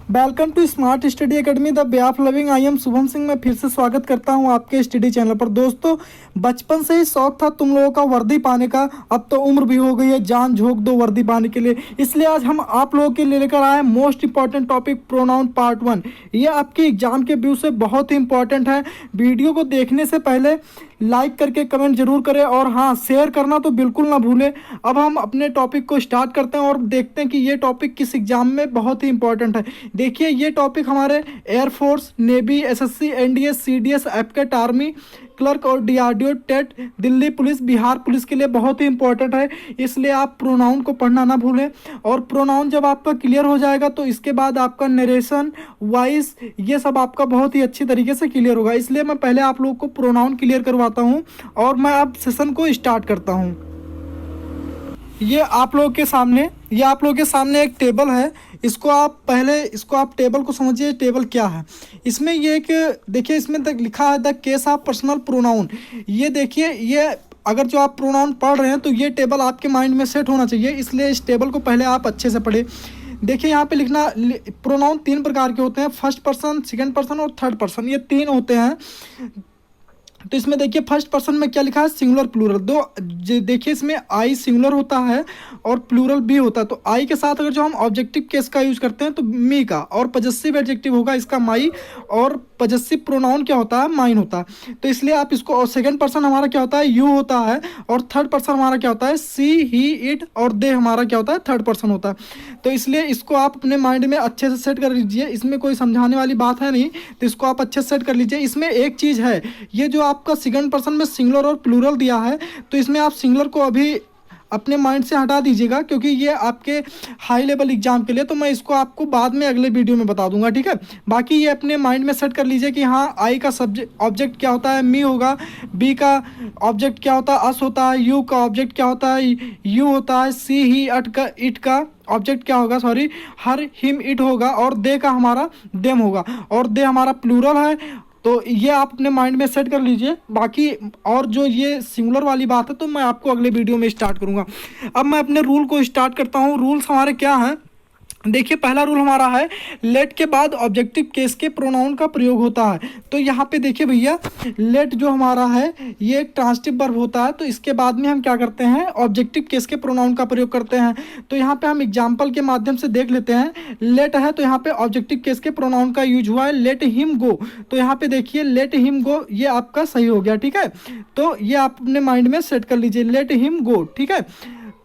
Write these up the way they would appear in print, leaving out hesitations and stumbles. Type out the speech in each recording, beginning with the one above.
Welcome to smart study academy the way of loving. I am Shubham Singh. मैं फिर से स्वागत करता हूं आपके स्टडी चैनल पर। दोस्तों, बचपन से ही शौक था तुम लोगों का वर्दी पाने का। अब तो उम्र भी हो गई है, जान झोंक दो वर्दी पाने के लिए। इसलिए आज हम आप लोगों के लिए लेकर आए most important topic pronoun part 1। ये आपके एग्जाम के व्यू से बहुत ही इंपॉर्टेंट है। वीडियो को देखने से पहले लाइक करके कमेंट जरूर करें और हाँ, शेयर करना तो बिल्कुल ना भूलें। अब हम अपने टॉपिक को स्टार्ट करते हैं और देखते हैं कि ये टॉपिक किस एग्जाम में बहुत ही इंपॉर्टेंट है। देखिए, ये टॉपिक हमारे Air Force, Navy, SSC, NDA, CDS, AFCAT, army clerk और DRDO, TET, Delhi police, Bihar police के लिए बहुत ही इंपॉर्टेंट है। इसलिए आप प्रोनाउन को पढ़ना ना भूलें। और प्रोनाउन जब आपका क्लियर हो जाएगा तो इसके बाद आपका नरेशन, वॉइस, ये सब आपका बहुत ही अच्छी तरीके से क्लियर होगा। इसलिए मैं पहले आप लोग को प्रोनाउन क्लियर करवाता हूँ और मैं अब सेशन को स्टार्ट करता हूँ। ये आप लोगों के सामने एक टेबल है। इसको आप टेबल को समझिए, टेबल क्या है। इसमें ये एक देखिए, इसमें तक लिखा है the case of personal pronoun. ये देखिए, ये अगर जो आप प्रोनाउन पढ़ रहे हैं तो ये टेबल आपके माइंड में सेट होना चाहिए। इसलिए इस टेबल को पहले आप अच्छे से पढ़े। देखिए, यहाँ पे लिखना, प्रोनाउन 3 प्रकार के होते हैं, फर्स्ट पर्सन, सेकंड पर्सन और थर्ड पर्सन। ये 3 होते हैं। तो इसमें देखिए, फर्स्ट पर्सन में क्या लिखा है, सिंगुलर प्लूरल। देखिए, इसमें आई सिंगुलर होता है और प्लूरल भी होता है। तो आई के साथ अगर जो हम ऑब्जेक्टिव केस का यूज करते हैं तो मी का, और पजेसिव एडजेक्टिव होगा इसका माई, और पजेसिव प्रोनाउन क्या होता है, माइन होता है। तो इसलिए आप इसको, और सेकंड पर्सन हमारा क्या होता है, यू होता है, और थर्ड पर्सन हमारा क्या होता है, सी, ही, इट, और दे हमारा क्या होता है, थर्ड पर्सन होता है। तो इसलिए इसको आप अपने माइंड में अच्छे से सेट कर लीजिए। इसमें कोई समझाने वाली बात है नहीं, तो इसको आप अच्छे से सेट कर लीजिए। इसमें एक चीज़ है, ये जो आपका सेकंड पर्सन में सिंगुलर और प्लूरल दिया है, तो इसमें आप सिंगुलर को अभी अपने माइंड से हटा दीजिएगा, क्योंकि ये आपके हाई लेवल एग्जाम के लिए। तो मैं इसको आपको बाद में अगले वीडियो में बता दूंगा, ठीक है। बाकी ये अपने माइंड में सेट कर लीजिए कि हाँ, आई का सब्जेक्ट ऑब्जेक्ट क्या होता है, मी होगा। बी का ऑब्जेक्ट क्या होता है, अस होता है। यू का ऑब्जेक्ट क्या होता है, यू होता है। सी, ही, इट का ऑब्जेक्ट क्या होगा, सॉरी, हर, हिम, इट होगा। और दे का हमारा देम होगा, और दे हमारा प्लूरल है। तो ये आप अपने माइंड में सेट कर लीजिए। बाकी और जो ये सिंगुलर वाली बात है तो मैं आपको अगले वीडियो में स्टार्ट करूंगा। अब मैं अपने रूल को स्टार्ट करता हूँ। रूल्स हमारे क्या हैं, देखिए, पहला रूल हमारा है, लेट के बाद ऑब्जेक्टिव केस के प्रोनाउन का प्रयोग होता है। तो यहाँ पे देखिए भैया, लेट जो हमारा है ये एक ट्रांसिटिव वर्ब होता है। तो इसके बाद में हम क्या करते हैं, ऑब्जेक्टिव केस के प्रोनाउन का प्रयोग करते हैं। तो यहाँ पे हम एग्जाम्पल के माध्यम से देख लेते हैं। लेट है तो यहाँ पे ऑब्जेक्टिव केस के प्रोनाउन का यूज हुआ है, लेट हिम गो। तो यहाँ पे देखिए, लेट हिम गो, ये आपका सही हो गया, ठीक है। तो ये आप अपने माइंड में सेट कर लीजिए, लेट हिम गो, ठीक है।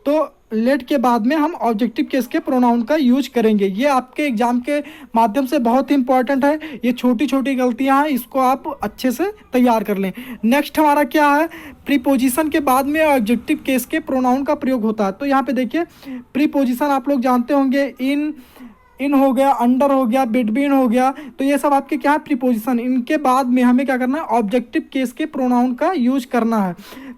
तो लेट के बाद में हम ऑब्जेक्टिव केस के प्रोनाउन का यूज करेंगे। ये आपके एग्जाम के माध्यम से बहुत ही इंपॉर्टेंट है। ये छोटी छोटी गलतियां हैं, इसको आप अच्छे से तैयार कर लें। नेक्स्ट हमारा क्या है, प्रीपोजिशन के बाद में ऑब्जेक्टिव केस के प्रोनाउन का प्रयोग होता है। तो यहाँ पे देखिए, प्रीपोजिशन आप लोग जानते होंगे, इन हो गया, अंडर हो गया, बिटवीन हो गया। तो ये सब आपके क्या है, प्रीपोजिशन। इनके बाद में हमें क्या करना है, ऑब्जेक्टिव केस के प्रोनाउन का यूज करना है।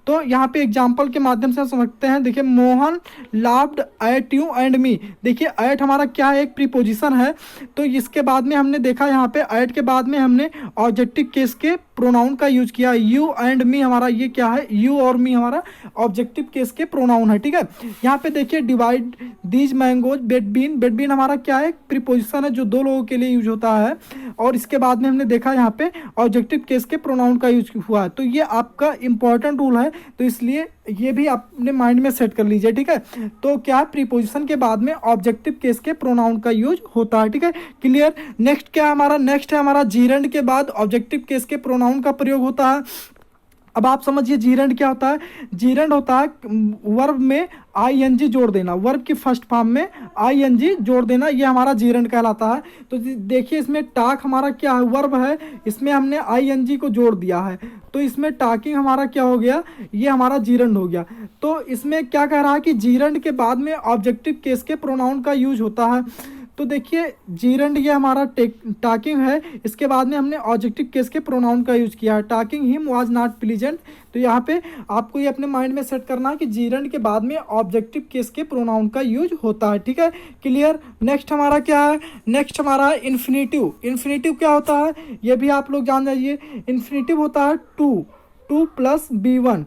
तो यहाँ पे एग्जांपल के माध्यम से हम समझते हैं। देखिए, Mohan laughed eight you and me. देखिए, एट हमारा क्या है, एक प्रीपोजिशन है। तो इसके बाद में हमने देखा, यहाँ पे एट के बाद में हमने ऑब्जेक्टिव केस के प्रोनाउन का यूज किया। यू एंड मी हमारा ये क्या है, यू और मी हमारा ऑब्जेक्टिव केस के प्रोनाउन है, ठीक है। यहाँ पे देखिए, डिवाइड दीज मैंगोज, बेडबीन। बेडबीन हमारा क्या है, प्रीपोजिशन है जो 2 लोगों के लिए यूज होता है। और इसके बाद में हमने देखा यहाँ पे ऑब्जेक्टिव केस के प्रोनाउन का यूज हुआ है। तो ये आपका इंपॉर्टेंट रूल है, तो इसलिए ये भी अपने माइंड में सेट कर लीजिए, ठीक है। तो क्या, प्रीपोजिशन के बाद में ऑब्जेक्टिव केस के प्रोनाउन का यूज होता है, ठीक है, क्लियर। नेक्स्ट क्या है हमारा, नेक्स्ट है हमारा, जीरेंड के बाद ऑब्जेक्टिव केस के प्रोनाउन का प्रयोग होता है। अब आप समझिए, जीरेंड क्या होता है। जीरेंड होता है वर्ब में आईएनजी जोड़ देना, वर्ब की फर्स्ट फॉर्म में आईएनजी जोड़ देना, ये हमारा जीरेंड कहलाता है। तो देखिए, इसमें टाक हमारा क्या है, वर्ब है, इसमें हमने आईएनजी को जोड़ दिया है। तो इसमें टाकिंग हमारा क्या हो गया, ये हमारा जीरेंड हो गया। तो इसमें क्या कह रहा है कि जीरेंड के बाद में ऑब्जेक्टिव केस के प्रोनाउन का यूज होता है। तो देखिए, जीरेंड ये हमारा टाकिंग है, इसके बाद में हमने ऑब्जेक्टिव केस के प्रोनाउन का यूज किया है। Talking him was not pleasant. तो यहाँ पे आपको ये अपने माइंड में सेट करना है कि जीरेंड के बाद में ऑब्जेक्टिव केस के प्रोनाउन का यूज होता है, ठीक है, क्लियर। नेक्स्ट हमारा क्या है, नेक्स्ट हमारा है इन्फिनेटिव। इन्फिनेटिव क्या होता है, ये भी आप लोग जान जाइए। इन्फिनेटिव होता है टू प्लस B1,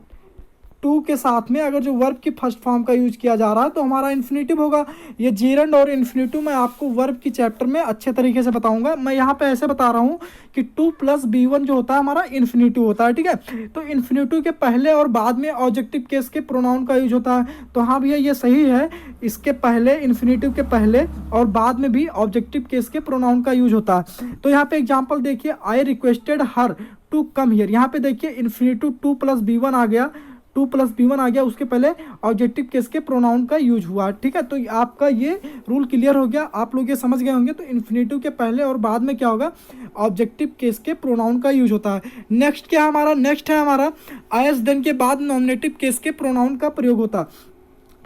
टू के साथ में अगर जो वर्ब की फर्स्ट फॉर्म का यूज किया जा रहा है तो हमारा इन्फिनेटिव होगा। ये जेरंड और इन्फिनेटिव मैं आपको वर्ब की चैप्टर में अच्छे तरीके से बताऊंगा। मैं यहाँ पे ऐसे बता रहा हूँ कि 2 + B1 जो होता है हमारा इन्फिनेटिव होता है, ठीक है। तो इन्फिनेटिव के पहले और बाद में ऑब्जेक्टिव केस के प्रोनाउन का यूज होता है। तो हाँ भैया ये सही है, इसके पहले इन्फिनेटिव के पहले और बाद में भी ऑब्जेक्टिव केस के प्रोनाउन का यूज होता है। तो यहाँ पे एग्जांपल देखिए, I requested her to come here. यहाँ पे देखिए इन्फिनेटिव 2 + B1 आ गया, 2 + B1 आ गया, उसके पहले ऑब्जेक्टिव केस के प्रोनाउन का यूज हुआ, ठीक है। तो आपका ये रूल क्लियर हो गया, आप लोग ये समझ गए होंगे। तो इन्फिनेटिव के पहले और बाद में क्या होगा, ऑब्जेक्टिव केस के प्रोनाउन का यूज होता है। नेक्स्ट क्या है हमारा, नेक्स्ट है हमारा एज देन के बाद नॉमिनेटिव केस के प्रोनाउन का प्रयोग होता है।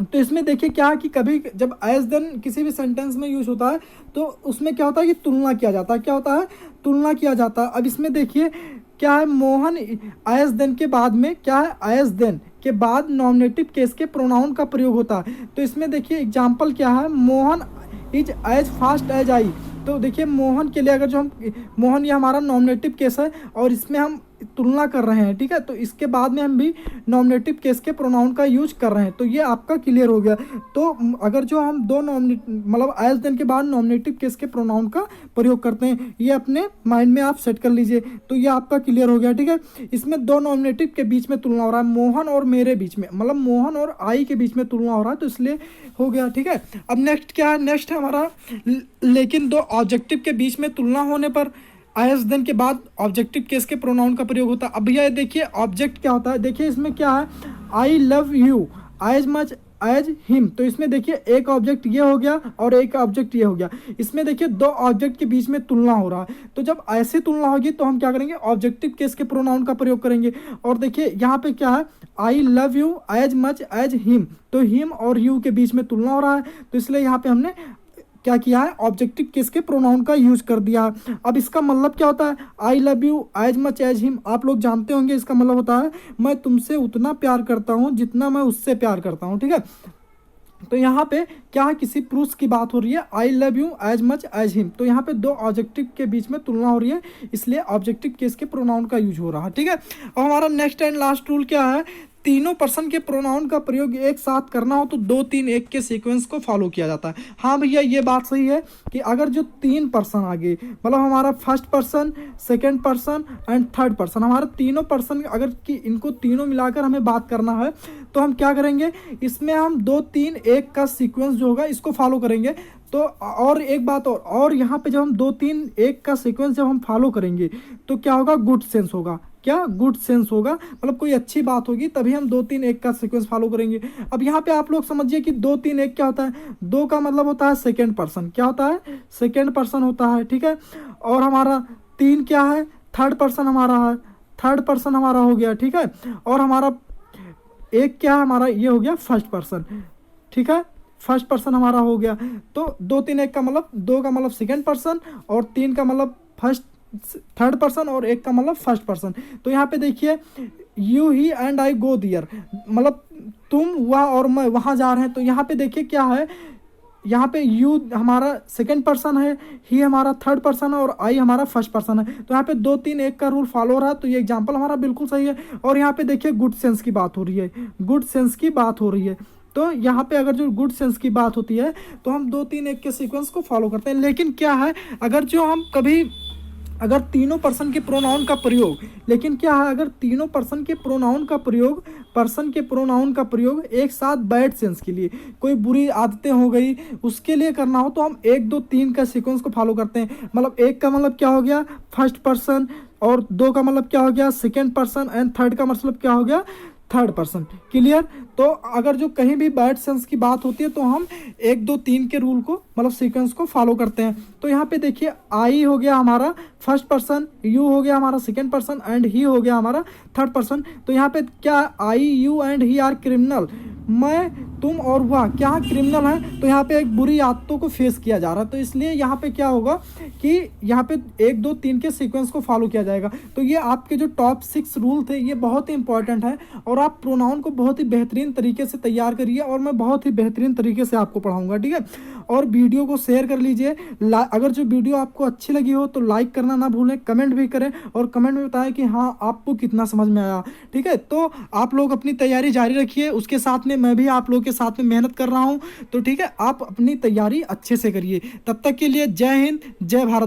तो इसमें देखिए क्या है कि कभी जब एज देन किसी भी सेंटेंस में यूज होता है तो उसमें क्या होता है कि तुलना किया जाता है। क्या होता है, तुलना किया जाता है। अब इसमें देखिए क्या है, मोहन एज देन के बाद में क्या है, एज देन के बाद नॉमिनेटिव केस के प्रोनाउन का प्रयोग होता है। तो इसमें देखिए एग्जाम्पल क्या है, Mohan is as fast as I. तो देखिए मोहन के लिए अगर जो हम, मोहन ये हमारा नॉमिनेटिव केस है और इसमें हम तुलना कर रहे हैं, ठीक है। तो इसके बाद में हम भी नॉमिनेटिव केस के प्रोनाउन का यूज कर रहे हैं। तो ये आपका क्लियर हो गया। तो अगर जो हम दो मतलब एज देन के बाद नॉमिनेटिव केस के प्रोनाउन का प्रयोग करते हैं, ये अपने माइंड में आप सेट कर लीजिए। तो ये आपका क्लियर हो गया, ठीक है। इसमें दो नॉमिनेटिव के बीच में तुलना हो रहा है, मोहन और मेरे बीच में, मतलब मोहन और आई के बीच में तुलना हो रहा है, तो इसलिए हो गया, ठीक है। अब नेक्स्ट क्या है, नेक्स्ट है हमारा लेकिन दो ऑब्जेक्टिव के बीच में तुलना होने पर एज देन के बाद ऑब्जेक्टिव केस के प्रोनाउन का प्रयोग होता है। अब भैया देखिए ऑब्जेक्ट क्या होता है, देखिए इसमें क्या है, I love you as much as him. तो इसमें देखिए एक ऑब्जेक्ट ये हो गया और एक ऑब्जेक्ट ये हो गया। इसमें देखिए दो ऑब्जेक्ट के बीच में तुलना हो रहा है। तो जब ऐसी तुलना होगी तो हम क्या करेंगे, ऑब्जेक्टिव केस के प्रोनाउन का प्रयोग करेंगे। और देखिए यहाँ पे क्या है, I love you as much as him. तो हिम और यू के बीच में तुलना हो रहा है, तो इसलिए यहाँ पे हमने क्या किया है, ऑब्जेक्टिव केस के प्रोनाउन का यूज कर दिया। अब इसका मतलब क्या होता है, I love you as much as him, आप लोग जानते होंगे इसका मतलब होता है मैं तुमसे उतना प्यार करता हूँ जितना मैं उससे प्यार करता हूँ, ठीक है। तो यहाँ पे क्या है, किसी पुरुष की बात हो रही है, I love you as much as him. तो यहाँ पे दो ऑब्जेक्टिव के बीच में तुलना हो रही है, इसलिए ऑब्जेक्टिव केस के प्रोनाउन का यूज हो रहा है, ठीक है। और हमारा नेक्स्ट एंड लास्ट रूल क्या है, तीनों पर्सन के प्रोनाउन का प्रयोग एक साथ करना हो तो 2 3 1 के सीक्वेंस को फॉलो किया जाता है। हाँ भैया ये बात सही है कि अगर जो 3 पर्सन आगे, मतलब हमारा first person, second person and third person, हमारे तीनों पर्सन अगर कि इनको तीनों मिलाकर हमें बात करना है तो हम क्या करेंगे, इसमें हम 2 3 1 का सीक्वेंस जो होगा इसको फॉलो करेंगे। तो और एक बात और यहाँ पे जब हम 2 3 1 का सीक्वेंस जब हम फॉलो करेंगे तो क्या होगा, गुड सेंस होगा। क्या, गुड सेंस होगा, मतलब कोई अच्छी बात होगी तभी हम 2 3 1 का सीक्वेंस फॉलो करेंगे। अब यहाँ पे आप लोग समझिए कि 2 3 1 क्या होता है, 2 का मतलब होता है सेकेंड पर्सन, क्या होता है, सेकेंड पर्सन होता है, ठीक है। और हमारा 3 क्या है, थर्ड पर्सन हमारा है, थर्ड पर्सन हमारा हो गया, ठीक है। और हमारा 1 क्या है, हमारा ये हो गया फर्स्ट पर्सन, ठीक है, फर्स्ट पर्सन हमारा हो गया। तो 2 3 1 का मतलब 2 का मतलब सेकेंड पर्सन और 3 का मतलब थर्ड पर्सन और 1 का मतलब फर्स्ट पर्सन। तो यहाँ पे देखिए यू ही एंड आई गो दियर, मतलब तुम, वह और मैं वहाँ जा रहे हैं। तो यहाँ पे देखिए क्या है, यहाँ पे यू हमारा सेकंड पर्सन है, ही हमारा थर्ड पर्सन है और आई हमारा फर्स्ट पर्सन है। तो यहाँ पे 2 3 1 का रूल फॉलो हो रहा है, तो ये एग्जांपल हमारा बिल्कुल सही है। और यहाँ पे देखिए गुड सेंस की बात हो रही है, गुड सेंस की बात हो रही है। तो यहाँ पे अगर जो गुड सेंस की बात होती है तो हम 2 3 1 के सीक्वेंस को फॉलो करते हैं। लेकिन क्या है, अगर जो हम कभी अगर तीनों पर्सन के प्रोनाउन का प्रयोग, लेकिन क्या है, अगर तीनों पर्सन के प्रोनाउन का प्रयोग, पर्सन के प्रोनाउन का प्रयोग एक साथ बैड सेंस के लिए, कोई बुरी आदतें हो गई उसके लिए करना हो तो हम 1 2 3 का सीक्वेंस को फॉलो करते हैं। मतलब 1 का मतलब क्या हो गया, फर्स्ट पर्सन, और 2 का मतलब क्या हो गया, सेकेंड पर्सन, एंड थर्ड का मतलब क्या हो गया, थर्ड पर्सन। क्लियर। तो अगर जो कहीं भी बैड सेंस की बात होती है तो हम 1 2 3 के रूल को, मतलब सीक्वेंस को फॉलो करते हैं। तो यहाँ पे देखिए आई हो गया हमारा फर्स्ट पर्सन, यू हो गया हमारा सेकेंड पर्सन एंड ही हो गया हमारा थर्ड पर्सन। तो यहाँ पे क्या, I you and he are criminal, मैं, तुम और वह क्या क्रिमिनल है। तो यहाँ पे एक बुरी आदतों को फेस किया जा रहा है, तो इसलिए यहाँ पे क्या होगा कि यहाँ पे 1 2 3 के सीक्वेंस को फॉलो किया जाएगा। तो ये आपके जो टॉप 6 रूल थे ये बहुत ही इंपॉर्टेंट है और आप प्रोनाउन को बहुत ही बेहतरीन तरीके से तैयार करिए और मैं बहुत ही बेहतरीन तरीके से आपको पढ़ाऊंगा, ठीक है। और वीडियो को शेयर कर लीजिए। अगर जो वीडियो आपको अच्छी लगी हो तो लाइक करना ना भूलें, कमेंट भी करें और कमेंट में बताएं कि हाँ आपको कितना समझ में आया, ठीक है। तो आप लोग अपनी तैयारी जारी रखिए, उसके साथ में मैं भी आप लोग के साथ में मेहनत कर रहा हूँ, तो ठीक है, आप अपनी तैयारी अच्छे से करिए। तब तक के लिए जय हिंद, जय भारत।